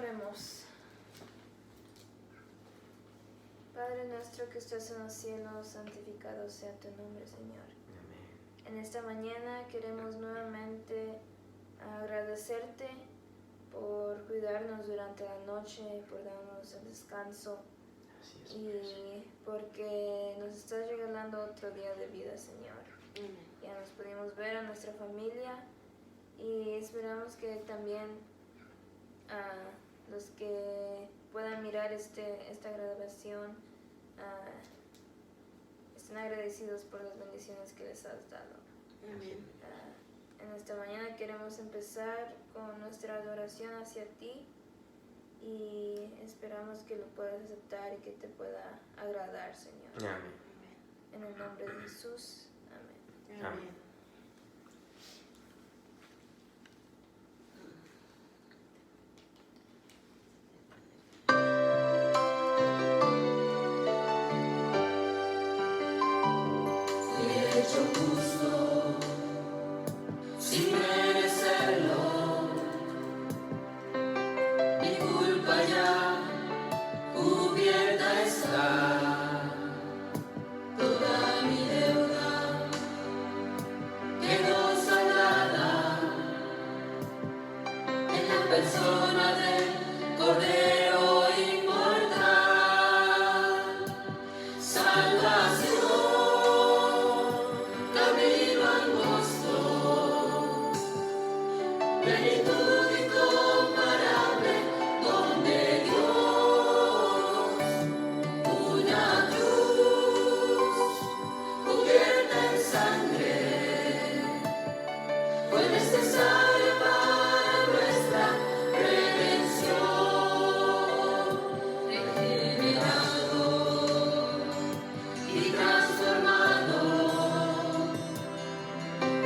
Oremos. Padre nuestro que estás en los cielos, santificado sea tu nombre, Señor. Amén. En esta mañana queremos nuevamente agradecerte por cuidarnos durante la noche, por darnos el descanso Así es, y porque nos estás regalando otro día de vida, Señor. Ya nos pudimos ver a nuestra familia y esperamos que también los que puedan mirar esta grabación estén agradecidos por las bendiciones que les has dado. Amén. En esta mañana queremos empezar con nuestra adoración hacia ti y esperamos que lo puedas aceptar y que te pueda agradar, Señor. Amén. En el nombre de Jesús, amén. Amén. Hecho justo, sin merecerlo, mi culpa ya cubierta está, toda mi deuda quedó saldada en la persona del Cordero inmortal. Salvación, camino angosto, plenitud incomparable, donde Dios, una cruz cubierta en sangre, fue necesaria para nuestra redención. Regenerado y transformado,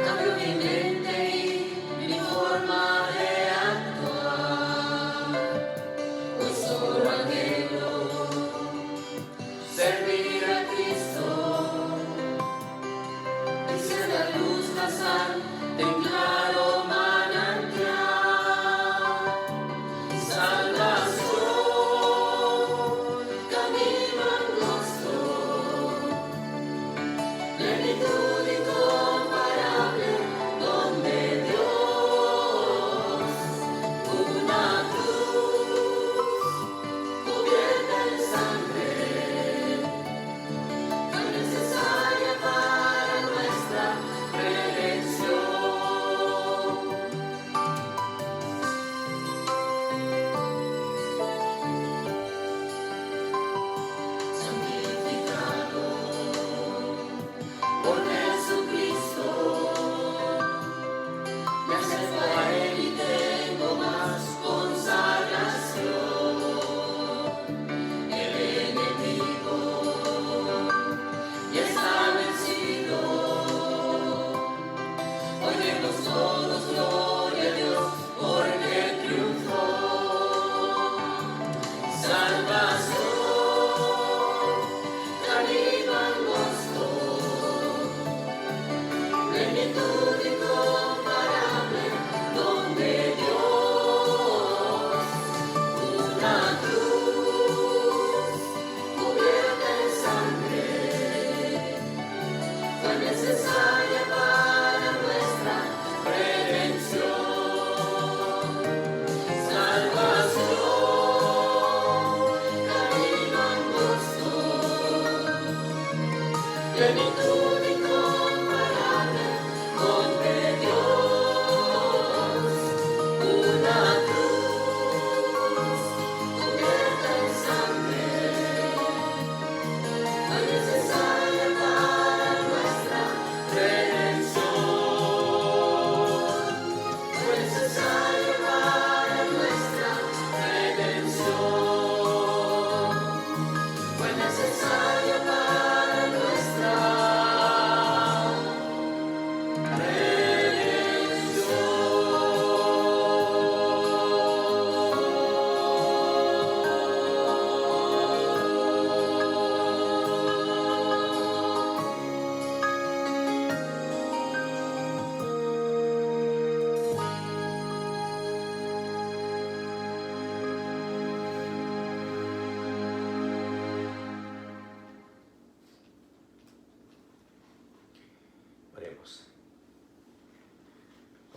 cambió mi mente y mi forma de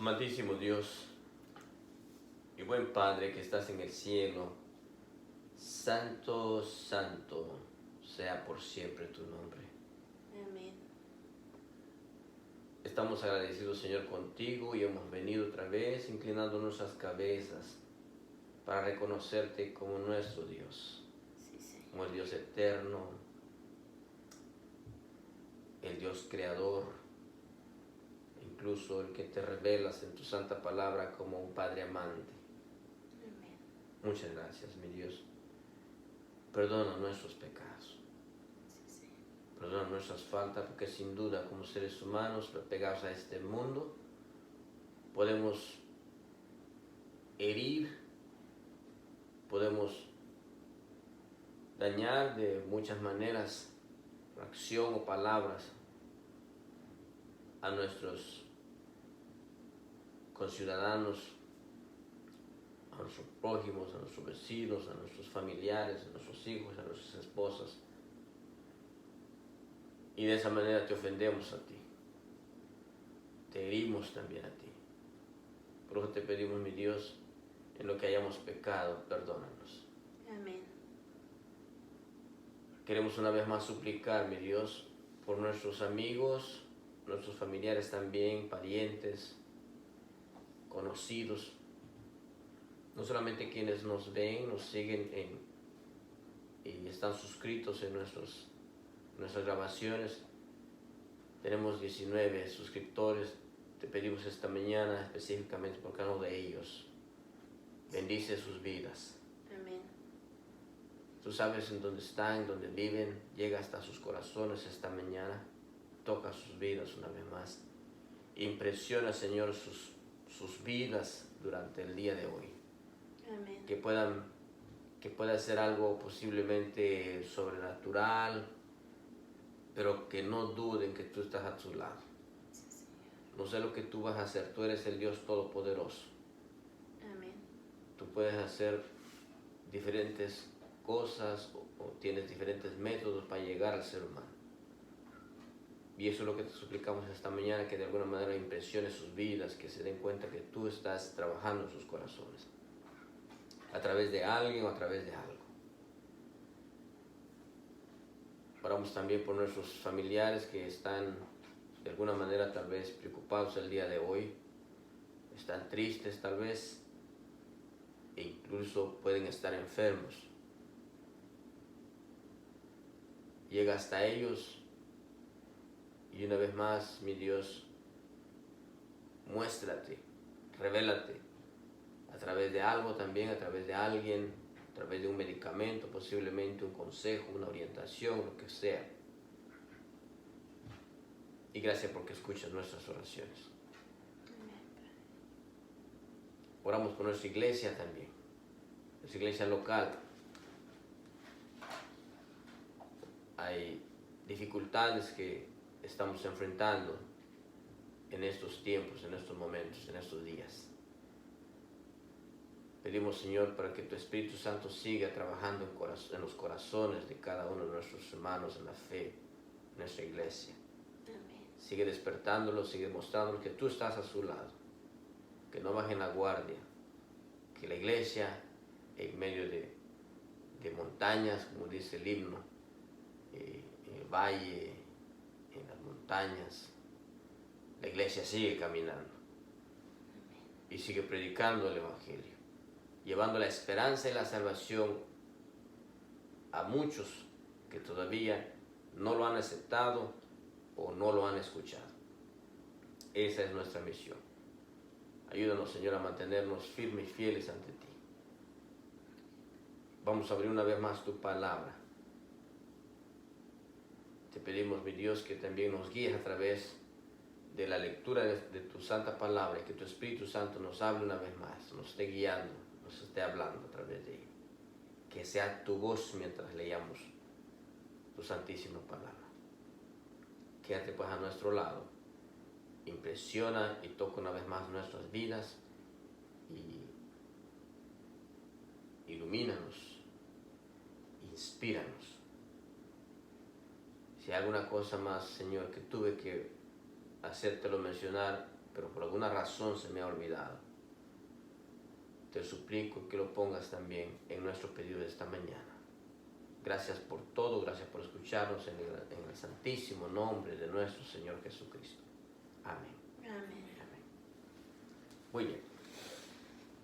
Amantísimo Dios y buen Padre que estás en el cielo, santo, santo sea por siempre tu nombre. Amén. Estamos agradecidos, Señor, contigo y hemos venido otra vez inclinando nuestras cabezas para reconocerte como nuestro Dios, Sí, Señor. como el Dios eterno, el Dios creador, incluso el que te revelas en tu santa palabra como un Padre amante. Amén. Muchas gracias, mi Dios. Perdona nuestros pecados, Sí, Señor. perdona nuestras faltas, porque sin duda como seres humanos pegados a este mundo, podemos herir, podemos dañar de muchas maneras, acción o palabras, a nuestros conciudadanos, a nuestros prójimos, a nuestros vecinos, a nuestros familiares, a nuestros hijos, a nuestras esposas. Y de esa manera te ofendemos a ti, te herimos también a ti. Por eso te pedimos, mi Dios, en lo que hayamos pecado, perdónanos. Amén. Queremos una vez más suplicar, mi Dios, por nuestros amigos, nuestros familiares también, parientes, conocidos, no solamente quienes nos ven, nos siguen y están suscritos en nuestras grabaciones. Tenemos 19 suscriptores. Te pedimos esta mañana específicamente por cada uno de ellos. Bendice sus vidas. Amén. Tú sabes en dónde están, en dónde viven. Llega hasta sus corazones esta mañana. Toca sus vidas una vez más. Impresiona, Señor, sus vidas durante el día de hoy. Amén. Que pueda ser algo posiblemente sobrenatural, pero que no duden que tú estás a su lado. Sí, Señor. No sé lo que tú vas a hacer, tú eres el Dios Todopoderoso. Amén. Tú puedes hacer diferentes cosas o tienes diferentes métodos para llegar al ser humano. Y eso es lo que te suplicamos esta mañana, que de alguna manera impresione sus vidas, que se den cuenta que tú estás trabajando en sus corazones, a través de alguien o a través de algo. Oramos también por nuestros familiares que están de alguna manera tal vez preocupados el día de hoy, están tristes tal vez, e incluso pueden estar enfermos. Llega hasta ellos y una vez más, mi Dios, muéstrate, revélate a través de algo también, a través de alguien, a través de un medicamento, posiblemente un consejo, una orientación, lo que sea. Y gracias porque escuchas nuestras oraciones. Oramos por nuestra iglesia también, nuestra iglesia local. Hay dificultades que estamos enfrentando en estos tiempos, en estos momentos, en estos días. Pedimos, Señor, para que tu Espíritu Santo siga trabajando en los corazones de cada uno de nuestros hermanos en la fe, en nuestra iglesia. Amén. Sigue despertándolos, sigue mostrándolos que tú estás a su lado, que no bajen la guardia, que la iglesia, en medio de montañas, como dice el himno, en el valle, en las montañas, la iglesia sigue caminando y sigue predicando el Evangelio, llevando la esperanza y la salvación a muchos que todavía no lo han aceptado o no lo han escuchado. Esa es nuestra misión. Ayúdanos, Señor, a mantenernos firmes y fieles ante ti. Vamos a abrir una vez más tu palabra. Te pedimos, mi Dios, que también nos guíes a través de la lectura de tu santa palabra, y que tu Espíritu Santo nos hable una vez más, nos esté guiando, nos esté hablando a través de ella. Que sea tu voz mientras leamos tu santísima palabra. Quédate pues a nuestro lado, impresiona y toca una vez más nuestras vidas y ilumínanos, inspíranos. Si hay alguna cosa más, Señor, que tuve que hacértelo mencionar, pero por alguna razón se me ha olvidado. Te suplico que lo pongas también en nuestro pedido de esta mañana. Gracias por todo, gracias por escucharnos en el santísimo nombre de nuestro Señor Jesucristo. Amén. Amén. Amén. Muy bien.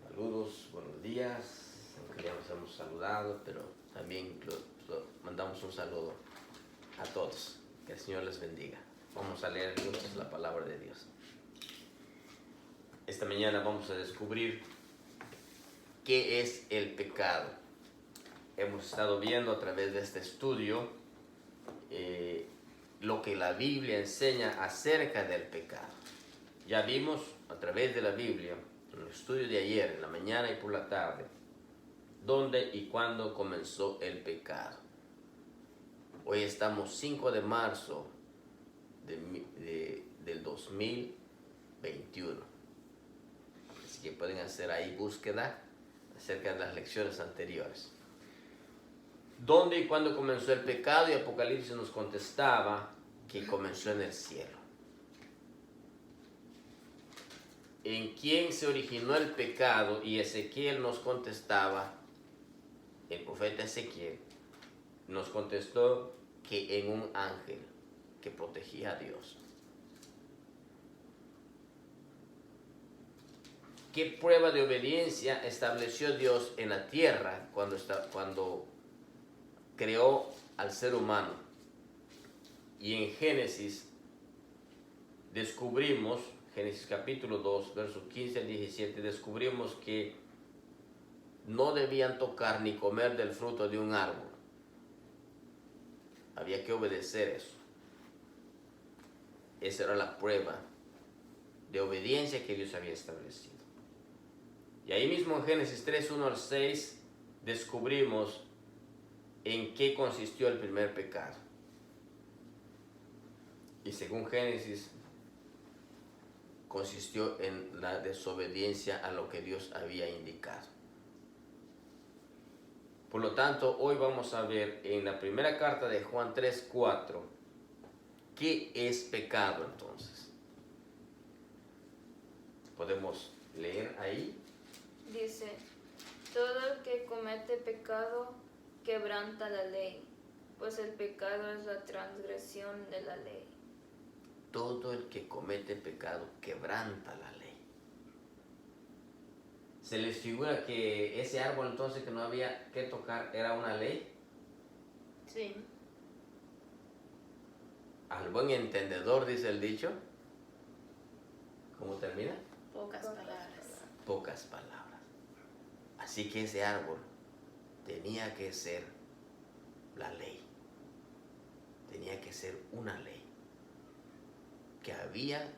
Saludos, buenos días. Aunque ya nos hemos saludado, pero también mandamos un saludo a todos. Que el Señor les bendiga. Vamos a leer juntos la palabra de Dios. Esta mañana vamos a descubrir qué es el pecado. Hemos estado viendo a través de este estudio lo que la Biblia enseña acerca del pecado. Ya vimos a través de la Biblia, en el estudio de ayer, en la mañana y por la tarde, dónde y cuándo comenzó el pecado. Hoy estamos 5 de marzo del 2021. Así que pueden hacer ahí búsqueda acerca de las lecciones anteriores. ¿Dónde y cuándo comenzó el pecado? Y Apocalipsis nos contestaba que comenzó en el cielo. ¿En quién se originó el pecado? Y Ezequiel nos contestaba, el profeta Ezequiel nos contestó que en un ángel que protegía a Dios. ¿Qué prueba de obediencia estableció Dios en la tierra cuando creó al ser humano? Y en Génesis descubrimos, Génesis capítulo 2, versos 15 al 17, descubrimos que no debían tocar ni comer del fruto de un árbol. Había que obedecer eso. Esa era la prueba de obediencia que Dios había establecido. Y ahí mismo en Génesis 3, 1 al 6, descubrimos en qué consistió el primer pecado. Y según Génesis, consistió en la desobediencia a lo que Dios había indicado. Por lo tanto, hoy vamos a ver en la primera carta de Juan 3, 4, ¿qué es pecado entonces? ¿Podemos leer ahí? Dice, todo el que comete pecado quebranta la ley, pues el pecado es la transgresión de la ley. Todo el que comete pecado quebranta la ley. ¿Se les figura que ese árbol entonces que no había que tocar era una ley? Sí. Al buen entendedor, dice el dicho. ¿Cómo termina? Pocas palabras. Pocas palabras. Así que ese árbol tenía que ser la ley. Tenía que ser una ley que había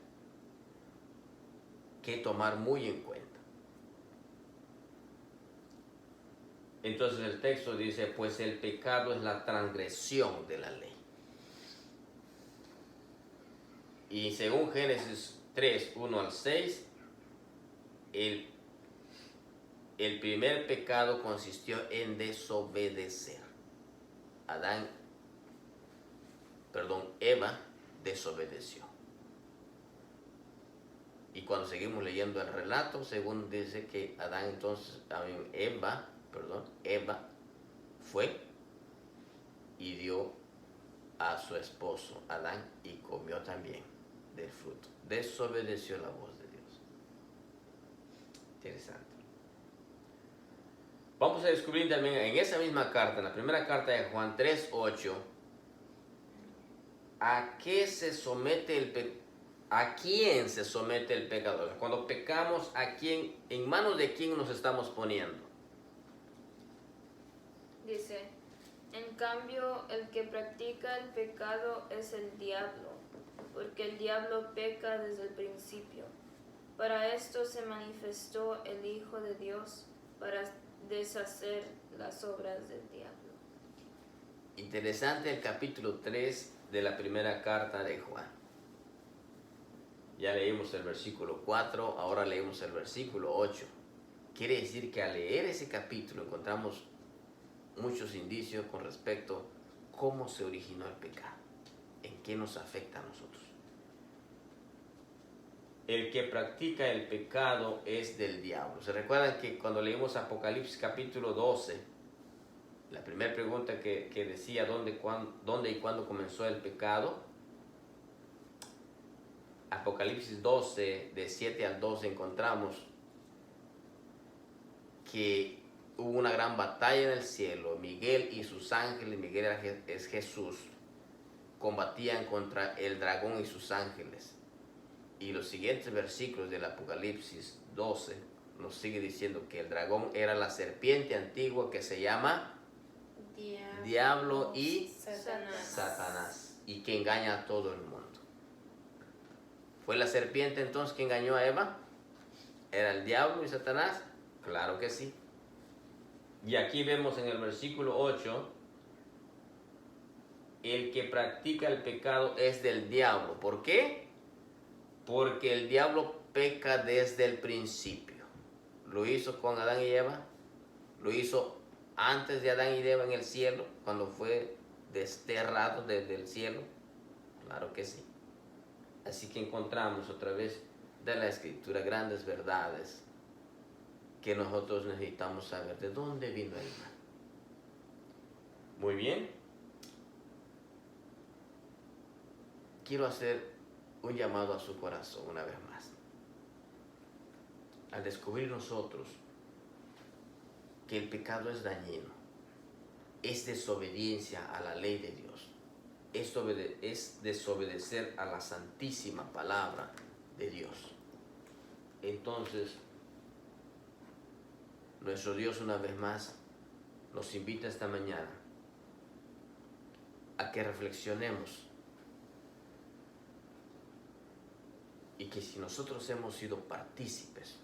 que tomar muy en cuenta. Entonces el texto dice, pues el pecado es la transgresión de la ley. Y según Génesis 3, 1 al 6, el primer pecado consistió en desobedecer. Eva desobedeció. Y cuando seguimos leyendo el relato, según dice que Eva fue y dio a su esposo Adán y comió también del fruto. Desobedeció la voz de Dios. Interesante. Vamos a descubrir también en esa misma carta, en la primera carta de Juan 3, 8, ¿a qué se somete el pecado? ¿A quién se somete el pecador? Cuando pecamos, ¿a quién? ¿En manos de quién nos estamos poniendo? Dice, en cambio, el que practica el pecado es el diablo, porque el diablo peca desde el principio. Para esto se manifestó el Hijo de Dios, para deshacer las obras del diablo. Interesante el capítulo 3 de la primera carta de Juan. Ya leímos el versículo 4, ahora leemos el versículo 8. Quiere decir que al leer ese capítulo encontramos muchos indicios con respecto a cómo se originó el pecado, en qué nos afecta a nosotros. el que practica el pecado es del diablo. ¿Se recuerdan que cuando leímos Apocalipsis capítulo 12, la primera pregunta que decía dónde y cuándo comenzó el pecado? Apocalipsis 12, de 7 al 12, encontramos que hubo una gran batalla en el cielo. Miguel y sus ángeles, Miguel es Jesús, combatían contra el dragón y sus ángeles. Y los siguientes versículos del Apocalipsis 12 nos sigue diciendo que el dragón era la serpiente antigua que se llama Diablo y Satanás, y que engaña a todo el mundo. ¿Fue la serpiente entonces que engañó a Eva? ¿Era el diablo y Satanás? Claro que sí. Y aquí vemos en el versículo 8, el que practica el pecado es del diablo. ¿Por qué? Porque el diablo peca desde el principio. Lo hizo con Adán y Eva, lo hizo antes de Adán y Eva en el cielo, cuando fue desterrado desde el cielo. Claro que sí. Así que encontramos otra vez de la Escritura grandes verdades que nosotros necesitamos saber de dónde vino el mal. Muy bien. Quiero hacer un llamado a su corazón una vez más. Al descubrir nosotros que el pecado es dañino, es desobediencia a la ley de Dios, es desobedecer a la santísima palabra de Dios. Entonces, nuestro Dios una vez más nos invita esta mañana a que reflexionemos y que si nosotros hemos sido partícipes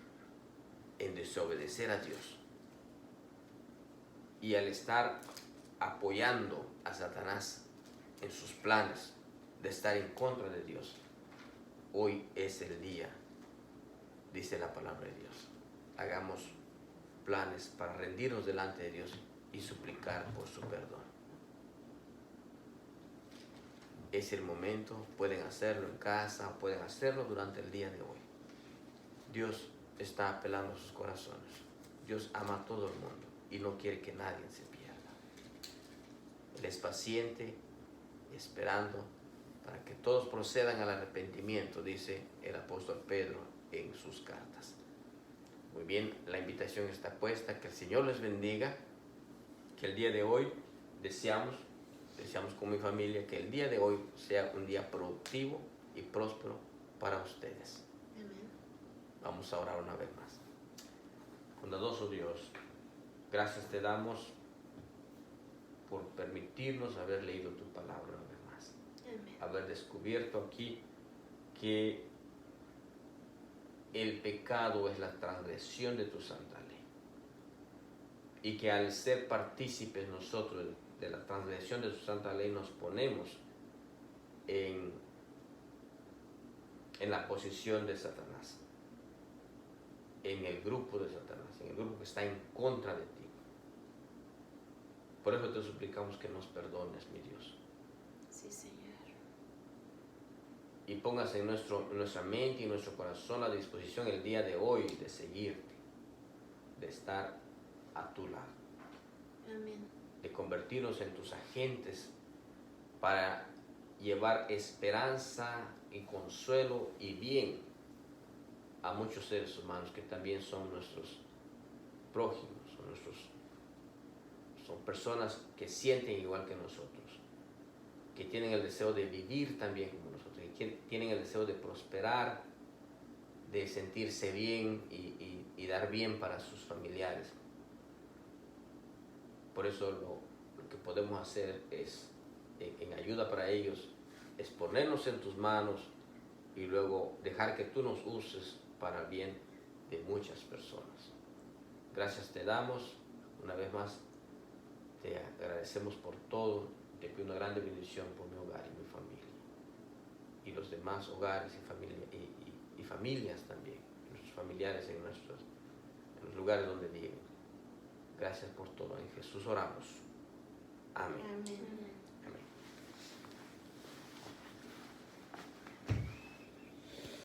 en desobedecer a Dios y al estar apoyando a Satanás en sus planes de estar en contra de Dios, hoy es el día, dice la palabra de Dios. Hagamos planes para rendirnos delante de Dios y suplicar por su perdón. Es el momento, pueden hacerlo en casa, pueden hacerlo durante el día de hoy. Dios está apelando a sus corazones. Dios ama a todo el mundo y no quiere que nadie se pierda. Él es paciente, esperando para que todos procedan al arrepentimiento, dice el apóstol Pedro en sus cartas. Muy bien, la invitación está puesta, que el Señor les bendiga, que el día de hoy deseamos con mi familia que el día de hoy sea un día productivo y próspero para ustedes. Amén. Vamos a orar una vez más. Bondadoso Dios, gracias te damos por permitirnos haber leído tu palabra una vez más. Amén. Haber descubierto aquí que el pecado es la transgresión de tu santa ley y que al ser partícipes nosotros de la transgresión de tu santa ley nos ponemos en la posición de Satanás, en el grupo de Satanás, en el grupo que está en contra de ti. Por eso te suplicamos que nos perdones, mi Dios. Sí, Señor. Y pongas en nuestra mente y en nuestro corazón a disposición el día de hoy de seguirte, de estar a tu lado, Amén. de convertirnos en tus agentes para llevar esperanza y consuelo y bien a muchos seres humanos que también son nuestros prójimos, son personas que sienten igual que nosotros, que tienen el deseo de vivir también como nosotros, que tienen el deseo de prosperar, de sentirse bien y dar bien para sus familiares. Por eso lo que podemos hacer es, en ayuda para ellos, es ponernos en tus manos y luego dejar que tú nos uses para el bien de muchas personas. Gracias te damos, una vez más te agradecemos por todo, te pido una grande bendición por mi hogar y mi familia y los demás hogares y familias también, nuestros familiares en los lugares donde viven. Gracias por todo, en Jesús oramos. Amén. Amén.